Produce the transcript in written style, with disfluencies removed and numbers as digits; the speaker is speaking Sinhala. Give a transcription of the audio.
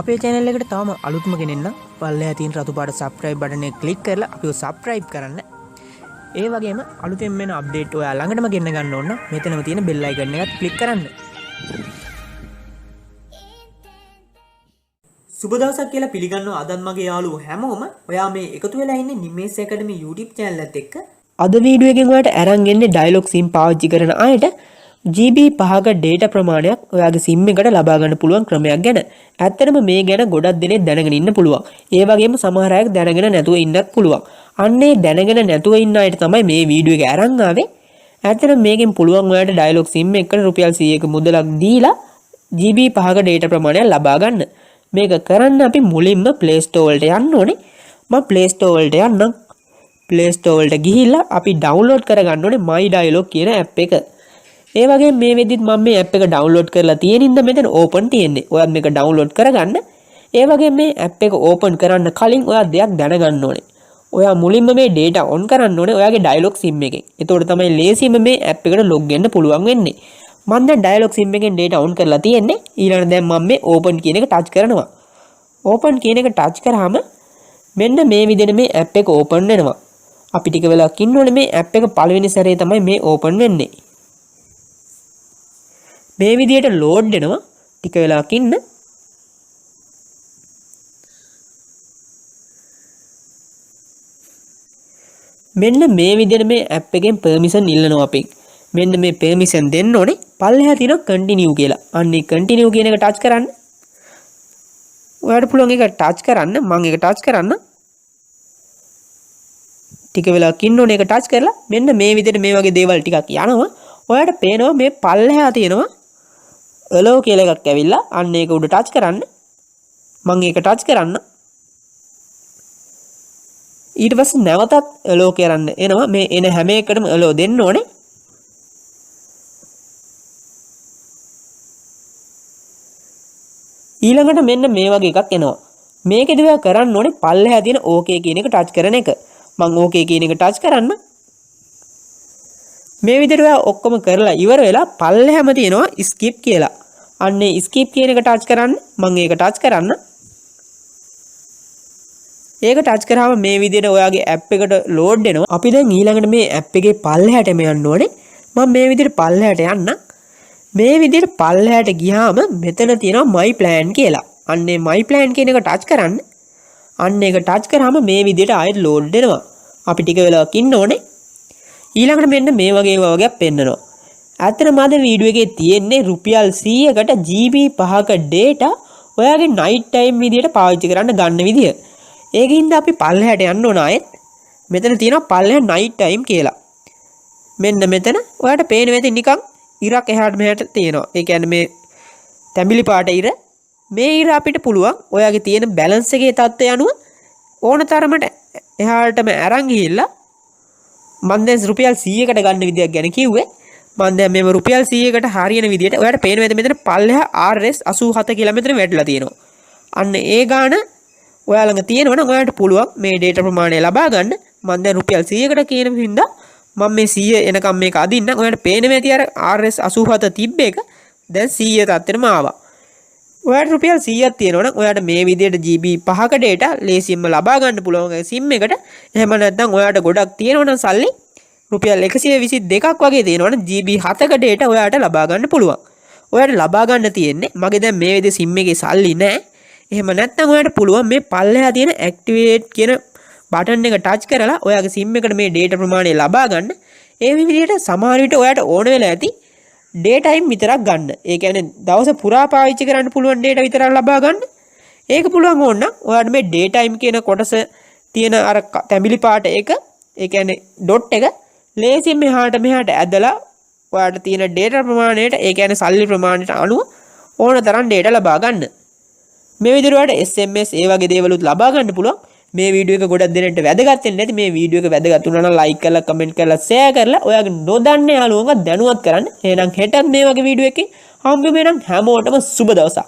අපේ channel එකට තාම අලුත්ම කෙනෙක් නම් පල්ලෙහා තියෙන රතු පාට subscribe button එක click කරලා අපිව subscribe කරන්න. ඒ වගේම අලුතෙන් එන update ඔයා ළඟටම ගෙන්න ගන්න ඕන නම් මෙතනම තියෙන bell icon එකත් click කරන්න. සුබ දවසක් කියලා පිළිගන්නවා අදත් මගේ යාළුවෝ හැමෝම. ඔයා මේ එකතු වෙලා ඉන්නේ Nimesh Academy YouTube channel එකත් එක්ක. අද වීඩියෝ එකෙන් ඔයාලට අරන් එන්නේ dialog sim පාවිච්චි කරන අයට GB 5ක data ප්‍රමාණයක් ඔයාගේ SIM එකට ලබා ගන්න පුළුවන් ක්‍රමයක් ගැන. ඇත්තටම මේ ගැන ගොඩක් දෙනෙක් දැනගෙන ඉන්න පුළුවන්. ඒ වගේම සමහර අය දැනගෙන නැතුව ඉන්නත් පුළුවන්. අන්නේ දැනගෙන නැතුව ඉන්න අයට තමයි මේ වීඩියෝ එක අරන් ආවේ. ඇත්තටම මේකෙන් පුළුවන් ඔයාලට dialog SIM එකකට රුපියල් 100ක මුදලක් දීලා GB 5ක data ප්‍රමාණයක් ලබා ගන්න. මේක කරන්න අපි මුලින්ම Play Store වලට යන්න ඕනේ. මම Play Store වලට යන්නම්. Play Store වලට ගිහිල්ලා අපි download කරගන්න ඕනේ My Dialog කියන app එක. ඒ වගේ මේ වෙද්දිත් මම මේ app එක download කරලා තියෙන ඉඳ මෙතන open තියෙන්නේ. ඔයත් මේක download කරගන්න. ඒ වගේ මේ app එක open කරන්න කලින් ඔයා දෙයක් දැනගන්න ඕනේ. ඔයා මුලින්ම මේ data on කරන්න ඕනේ ඔයාගේ dialog sim එකෙන්. එතකොට තමයි ලේසියෙන්ම මේ app එකට log වෙන්න පුළුවන් වෙන්නේ. මම දැන් dialog sim එකෙන් data on කරලා තියෙන්නේ. ඊළඟට දැන් මම මේ open කියන එක touch කරනවා. open කියන එක touch කරාම මෙන්න මේ විදිහට මේ app එක open වෙනවා. අපි ටික වෙලාවක් ඉන්න ඕනේ මේ app එක පළවෙනි සැරේ තමයි මේ open වෙන්නේ. මේ විදිහට load වෙනවා ටික වෙලාවක් ඉන්න. මෙන්න මේ විදිහට මේ app එකෙන් permission ඉල්ලනවා අපි. මෙන්න මේ permission දෙන්න ඕනේ. පල්ලෙහා තියෙන continue කියලා. අන්නේ continue කියන එක touch කරන්න. ඔයාලට පුළුවන් එක touch කරන්න. මම ඒක touch කරන්න. ටික වෙලාවක් ඉන්න ඕනේ ඒක touch කරලා මෙන්න මේ විදිහට මේ වගේ දේවල් ටිකක් යනවා. ඔයාලට පේනවා මේ පල්ලෙහා තියෙනවා allow කියලා එකක් ඇවිල්ලා අන්න ඒක උඩ touch කරන්න. මම ඒක touch කරන්න. ඊට පස්සේ නැවතත් allow කරන්න එනවා. මේ එන හැම එකටම allow දෙන්න ඕනේ. ඊළඟට මෙන්න මේ වගේ එකක් එනවා. මේකෙදි ඔයා කරන්න ඕනේ පල්ලෙහා තියෙන okay කියන එක touch කරන එක. මම okay කියන එක touch කරන්න. මේ විදිහට ඔයා ඔක්කොම කරලා ඉවර වෙලා පල්ලෙහැම තියෙනවා skip කියලා. අන්නේ skip කියන එක touch කරන්න. මම ඒක touch කරන්න. ඒක touch කරාම මේ විදිහට ඔයාගේ app එකට load වෙනවා. අපි දැන් ඊළඟට මේ app එකේ පල්ලෙහාටම යන්න ඕනේ. මම මේ විදිහට පල්ලෙහාට යන්න. මේ විදිහට පල්ලෙහාට ගියාම මෙතන තියෙනවා my plan කියලා. අන්නේ my plan කියන එක touch කරන්න. අන්න ඒක touch කරාම මේ විදිහට ආයෙත් load වෙනවා. අපි ටික වෙලාවක් ඉන්න ඕනේ. ඊළඟට මෙන්න මේ වගේ වගේක් පෙන්නනවා. ඇත්තටම අද වීඩියෝ එකේ තියෙන්නේ රුපියල් 100කට GB 5ක data ඔයාගේ night time විදියට පාවිච්චි කරන්න ගන්න විදිය. ඒකින්ද අපි පල්ලෙහාට යන්න ඕන ආයෙත්. මෙතන තියෙනවා පල්ලෙහා night time කියලා. මෙන්න මෙතන ඔයාට පේන වෙති නිකන් ඉරක් එහාට මෙහාට තියෙනවා. ඒ කියන්නේ මේ තැඹිලි පාට ඉර. මේ ඉර අපිට පුළුවන් ඔයාගේ තියෙන balance එකේ තත්ත්වය අනුව ඕන තරමට එහාටම අරන් ගිහිල්ලා මම දැන් රුපියල් 100කට ගන්න විදියක් ගැන කිව්වේ. මම දැන් මේව රුපියල් 100කට හරියන විදියට ඔයාලට පේන වේද මෙතන පල්ලෙහා RS 87 කිලෝමීටර වැටලා තියෙනවා. අන්න ඒ ගාන ඔයා ළඟ තියෙනවා නම් ඔයාලට පුළුවන් මේ data ප්‍රමාණය ලබා ගන්න. මම දැන් රුපියල් 100කට කියන හින්දා මම මේ 100 එනකම් මේක අදින්න. ඔයාලට පේන වේද අර RS 87 තිබ්බ එක දැන් 100 තත්ත්වෙටම ආවා. ඔයාලට රුපියල් 100ක් තියෙනවා නම් ඔයාලට මේ විදියට GB 5ක data ලේසියෙන්ම ලබා ගන්න පුළුවන් SIM එකට. එහෙම නැත්නම් ඔයාලට ගොඩක් තියෙනවා නම් සල්ලි රුපියල් 122ක් වගේ තියෙනවා නම් GB 7ක data ඔයාලට ලබා ගන්න පුළුවන්. ඔයාලට ලබා ගන්න තියෙන්නේ මගේ දැන් මේ විදිහේ SIM එකේ සල්ලි නැහැ. එහෙම නැත්නම් ඔයාලට පුළුවන් මේ පල්ලෙහා තියෙන activate කියන බටන් එක touch කරලා ඔයාගේ SIM එකට මේ data ප්‍රමාණය ලබා ගන්න. ඒ විදිහට සමහර විට ඔයාලට ඕන වෙලා ඇති day time විතරක් ගන්න. ඒ කියන්නේ දවස පුරා පාවිච්චි කරන්න පුළුවන් data විතරක් ලබා ගන්න. ඒක පුළුවන් ඕන නම් ඔයාලට මේ day time කියන කොටස තියෙන අර තැඹිලි පාට එක ඒ කියන්නේ dot එක ලේසියෙන් මෙහාට මෙහාට ඇදලා ඔයාලට තියෙන data ප්‍රමාණයට ඒ කියන්නේ සල්ලි ප්‍රමාණයට අනුව ඕන තරම් data ලබා ගන්න. මේ විදිහට ඔයාලට SMS ඒ වගේ දේවලුත් ලබා ගන්න පුළුවන්. මේ වීඩියෝ එක ගොඩක් දෙනෙක්ට වැදගත් වෙන්නේ නැති මේ වීඩියෝ එක වැදගත් වුණා නම් ලයික් කරලා කමෙන්ට් කරලා ෂෙයා කරලා ඔයාගේ නොදන්න යාළුවන්ව දැනුවත් කරන්න. එහෙනම් හෙටත් මේ වගේ වීඩියෝ එකකින් හම්බෙමු. එහෙනම් හැමෝටම සුබ දවසක්.